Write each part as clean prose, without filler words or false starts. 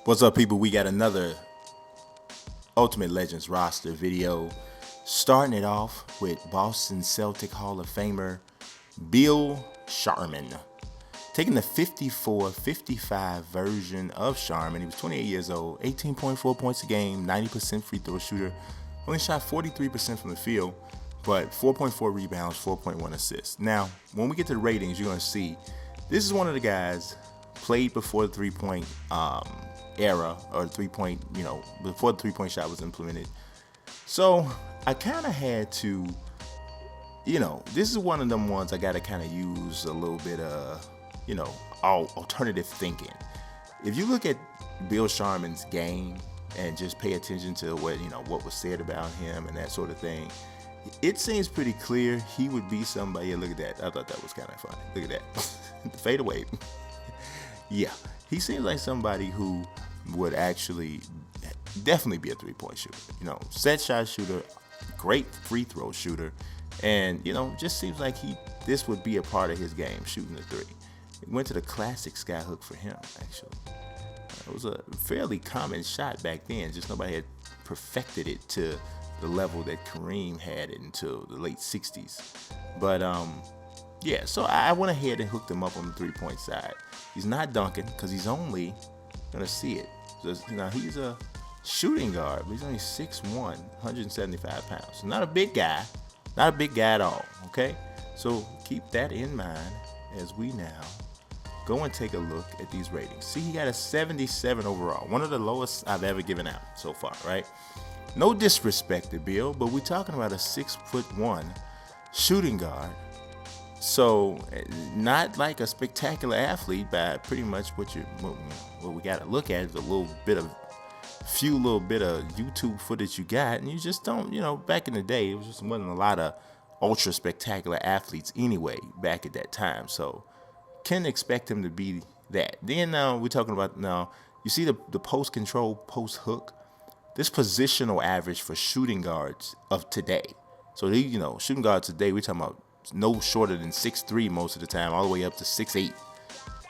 What's up, people? We got another Ultimate Legends roster video. Starting it off with Boston Celtic Hall of Famer Bill Sharman. Taking the 54-55 version of Sharman. He was 28 years old, 18.4 points a game, 90% free throw shooter. Only shot 43% from the field, but 4.4 rebounds, 4.1 assists. Now, when we get to the ratings, you're going to see this is one of the guys played before the three-point era, or three-point, before the three-point shot was implemented. So I kind of had to, this is one of them ones I got to kind of use a little bit of, alternative thinking. If you look at Bill Sharman's game and just pay attention to what was said about him and that sort of thing, it seems pretty clear he would be somebody. Look at that. I thought that was kind of funny. Look at that. The fade away. Yeah, he seems like somebody who would actually definitely be a three-point shooter. Set shot shooter, great free throw shooter, and just seems like this would be a part of his game, shooting the three. It went to the classic skyhook for him, actually. It was a fairly common shot back then, just nobody had perfected it to the level that Kareem had it until the late 60s. But yeah, so I went ahead and hooked him up on the three-point side. He's not dunking because he's only gonna see it. So, he's a shooting guard, but he's only 6'1", 175 pounds. Not a big guy, not a big guy at all. Okay, so keep that in mind as we now go and take a look at these ratings. See, he got a 77 overall, one of the lowest I've ever given out so far, right? No disrespect to Bill, but we're talking about a 6'1" shooting guard. So not like a spectacular athlete by pretty much what we got to look at is few little bit of YouTube footage you got, and you just don't, back in the day, it just wasn't a lot of ultra spectacular athletes anyway back at that time. So can expect him to be that. Then now we're talking about you see the post control, post hook. This positional average for shooting guards of today. So shooting guards today, we're talking about no shorter than 6'3" most of the time, all the way up to 6'8".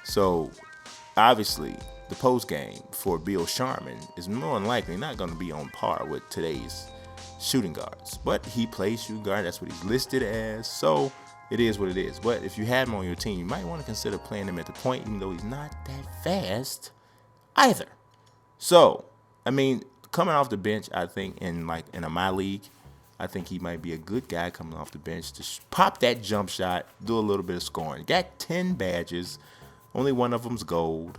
So obviously the post game for Bill Sharman is more than likely not going to be on par with today's shooting guards. But he plays shooting guard, that's what he's listed as, so it is what it is. But if you have him on your team, you might want to consider playing him at the point, even though he's not that fast either. So, coming off the bench, I think in my league, I think he might be a good guy coming off the bench to pop that jump shot, do a little bit of scoring. Got 10 badges, only one of them's gold,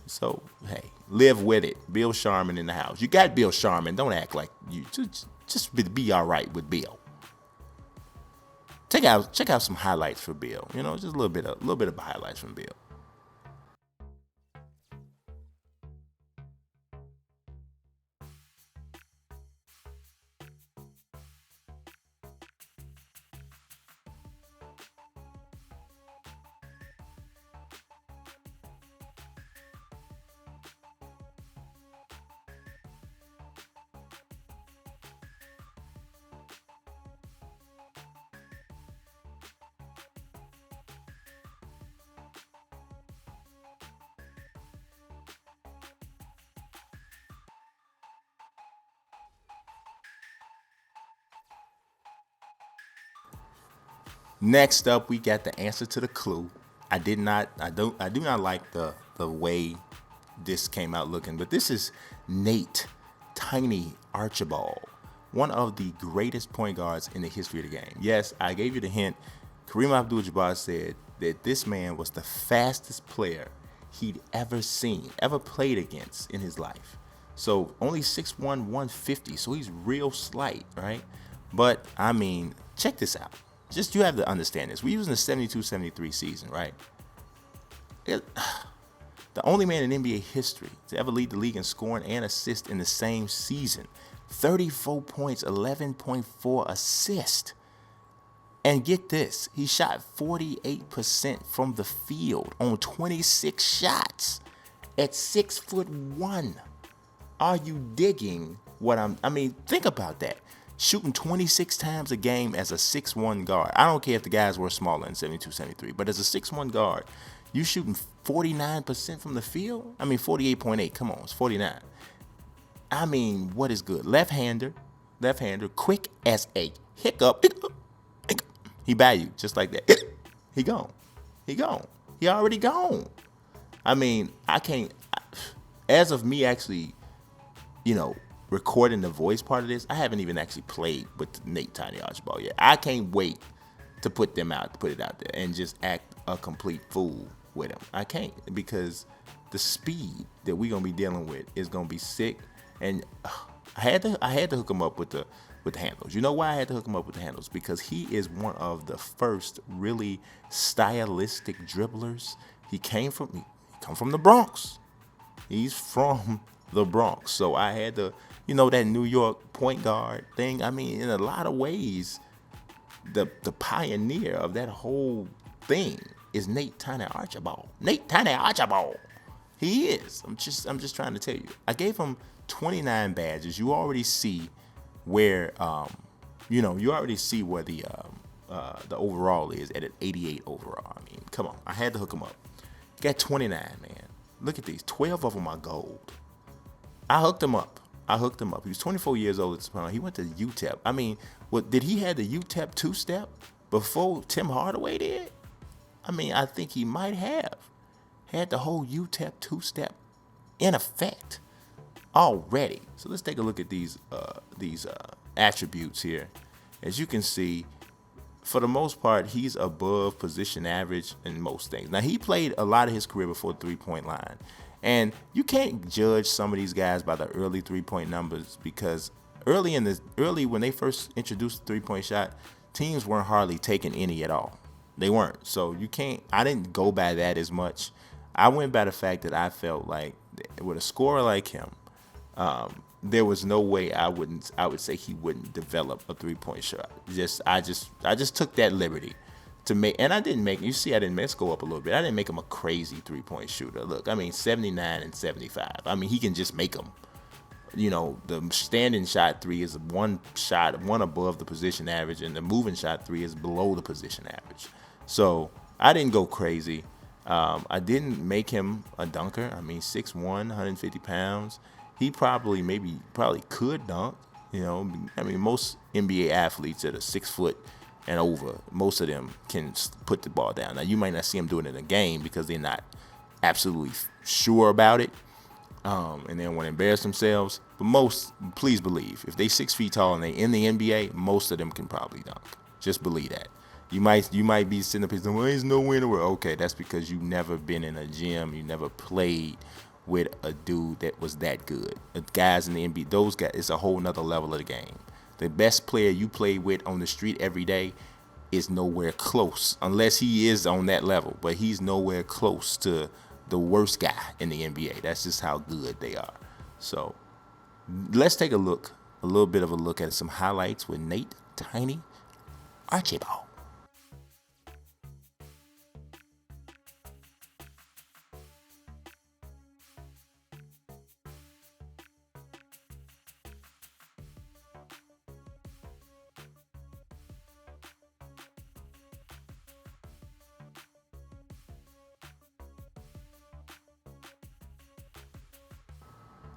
So, hey, live with it. Bill Sharman in the house. You got Bill Sharman. Don't act like you just be all right with Bill. Check out some highlights for Bill. Just a little bit of highlights from Bill. Next up, we got the answer to the clue. I do not like the way this came out looking, but this is Nate Tiny Archibald, one of the greatest point guards in the history of the game. Yes, I gave you the hint. Kareem Abdul-Jabbar said that this man was the fastest player he'd ever played against in his life. So only 6'1", 150, so he's real slight, right? But check this out. Just you have to understand this. We're using the 72-73 season, right? The only man in NBA history to ever lead the league in scoring and assist in the same season. 34 points, 11.4 assists. And get this, he shot 48% from the field on 26 shots at 6'1". Are you digging what think about that. shooting 26 times a game as a 6'1" guard. I don't care if the guys were smaller in 72, 73, but as a 6'1" guard, you shooting 49% from the field? I mean, 48.8. Come on, it's 49. I mean, what is good? Left-hander, quick as a hiccup. He valued just like that. He gone. He already gone. I mean, I can't. As of me actually, recording the voice part of this, I haven't even actually played with Nate Tiny Archibald yet. I can't wait to put it out there and just act a complete fool with him. I can't, because the speed that we're gonna be dealing with is gonna be sick. And I had to hook him up with the handles. You know why I had to hook him up with the handles? Because he is one of the first really stylistic dribblers. He come from the Bronx. He's from the Bronx. So I had to, that New York point guard thing. I mean, in a lot of ways, the pioneer of that whole thing is Nate Tiny Archibald. Nate Tiny Archibald. He is. I'm just trying to tell you. I gave him 29 badges. You already see where the overall is at an 88 overall. I mean, come on. I had to hook him up. Got 29, man. Look at these. 12 of them are gold. I hooked him up. He was 24 years old at the time. He went to UTEP. I mean, did he have the UTEP two-step before Tim Hardaway did? I mean, I think he might have had the whole UTEP two-step in effect already. So let's take a look at these attributes here. As you can see, for the most part, he's above position average in most things. Now, he played a lot of his career before the three-point line. And you can't judge some of these guys by the early three-point numbers, because early when they first introduced the three-point shot, teams weren't hardly taking any at all. They weren't. So I didn't go by that as much. I went by the fact that I felt like with a scorer like him, there was no way I would say he wouldn't develop a three-point shot. I just took that liberty to make, and I didn't make, let's go up a little bit. I didn't make him a crazy three-point shooter. Look, I mean, 79 and 75. I mean, he can just make them. The standing shot three is one above the position average, and the moving shot three is below the position average. So I didn't go crazy. I didn't make him a dunker. I mean, 6'1", 150 pounds. He probably could dunk. I mean, most NBA athletes that are 6 foot and over, most of them can put the ball down. Now, you might not see them doing it in a game because they're not absolutely sure about it, and they don't want to embarrass themselves. But most, please believe, if they 6 feet tall and they in the NBA, most of them can probably dunk. Just believe that. You might be sitting up here saying, well, there's no way in the world. Okay, that's because you've never been in a gym. You never played with a dude that was that good. The guys in the NBA, those guys, it's a whole nother level of the game. The best player you play with on the street every day is nowhere close, unless he is on that level. But he's nowhere close to the worst guy in the NBA. That's just how good they are. So let's take a little bit of a look at some highlights with Nate Tiny Archibald.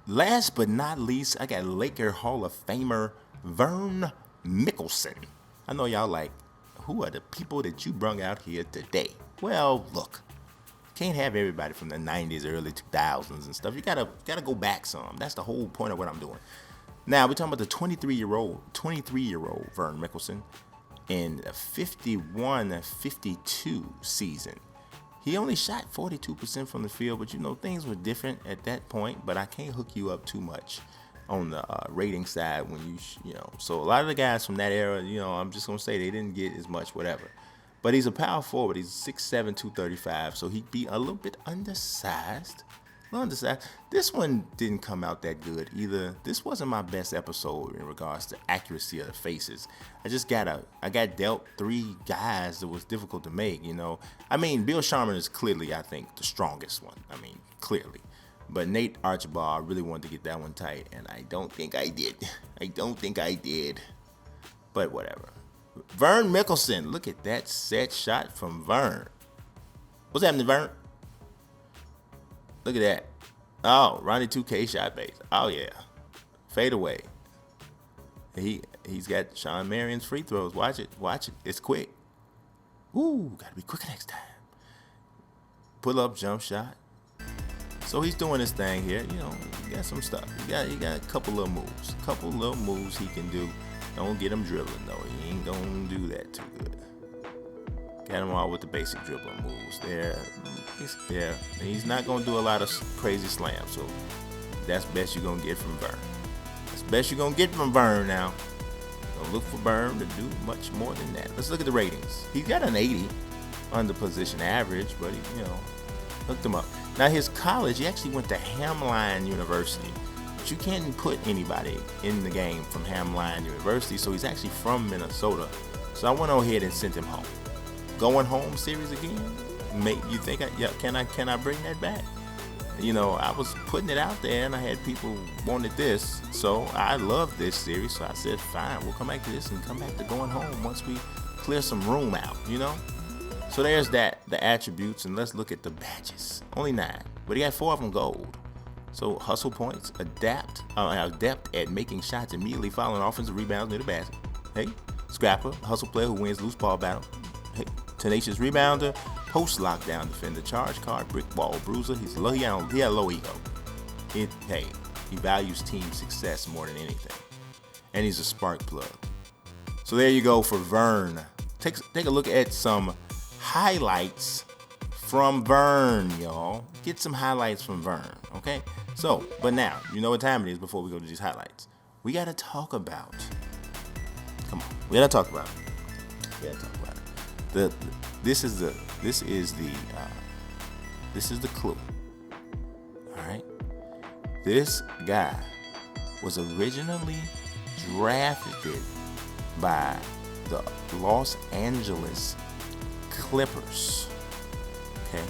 Last but not least, I got Laker Hall of Famer Vern Mikkelsen. I know y'all like, who are the people that you brung out here today? Well, look, can't have everybody from the 90s, early 2000s and stuff. You gotta go back some. That's the whole point of what I'm doing. Now, we're talking about the 23-year-old Vern Mikkelsen in a 51-52 season. He only shot 42% from the field, but things were different at that point. But I can't hook you up too much on the rating side when So a lot of the guys from that era, I'm just gonna say they didn't get as much, whatever. But he's a power forward. He's 6'7", 235, so he'd be a little bit undersized. This one didn't come out that good either. This wasn't my best episode in regards to accuracy of the faces. I got dealt 3 guys that was difficult to make, I mean, Bill Sharman is clearly, I think, the strongest one. I mean, clearly. But Nate Archibald, I really wanted to get that one tight, and I don't think I did. But whatever. Vern Mikkelsen. Look at that set shot from Vern. What's happening, Vern? Look at that. Oh, Ronnie 2K shot base. Oh, yeah. Fade away. He's got Sean Marion's free throws. Watch it. Watch it. It's quick. Ooh, gotta be quicker next time. Pull up jump shot. So he's doing his thing here. You know, he got some stuff. He got a couple little moves. A couple little moves he can do. Don't get him dribbling though. He ain't gonna do that too good. Got him all with the basic dribbling moves. There. He's not gonna do a lot of crazy slams. So that's best you're gonna get from Vern. That's best you're gonna get from Vern now. Don't look for Vern to do much more than that. Let's look at the ratings. He's got an 80 under position average, but he, hooked him up. Now his college, he actually went to Hamline University. But you can't put anybody in the game from Hamline University, so he's actually from Minnesota. So I went on ahead and sent him home. Going home series again? You think can I bring that back? I was putting it out there and I had people wanted this. So I love this series. So I said, fine, we'll come back to this and come back to going home once we clear some room out, So there's that, the attributes, and let's look at the badges. Only 9, but he got 4 of them gold. So hustle points, adept at making shots immediately following offensive rebounds near the basket. Hey, scrapper, hustle player who wins loose ball battle. Hey, tenacious rebounder, post lockdown defender, charge card, brick wall bruiser. He had low ego. He values team success more than anything, and he's a spark plug. So there you go for Vern. Take a look at some highlights from Vern, y'all. Get some highlights from Vern, okay? So, but now, you know what time it is before we go to these highlights. We gotta talk about. Come on, we gotta talk about it. This is the clue. All right. This guy was originally drafted by the Los Angeles Clippers, okay,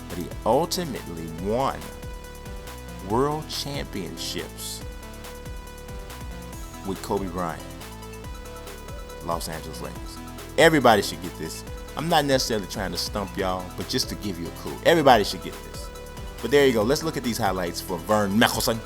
but he ultimately won world championships with Kobe Bryant, Los Angeles Lakers. Everybody should get this. I'm not necessarily trying to stump y'all, but just to give you a clue. Everybody should get this. But there you go. Let's look at these highlights for Vern Mikkelsen.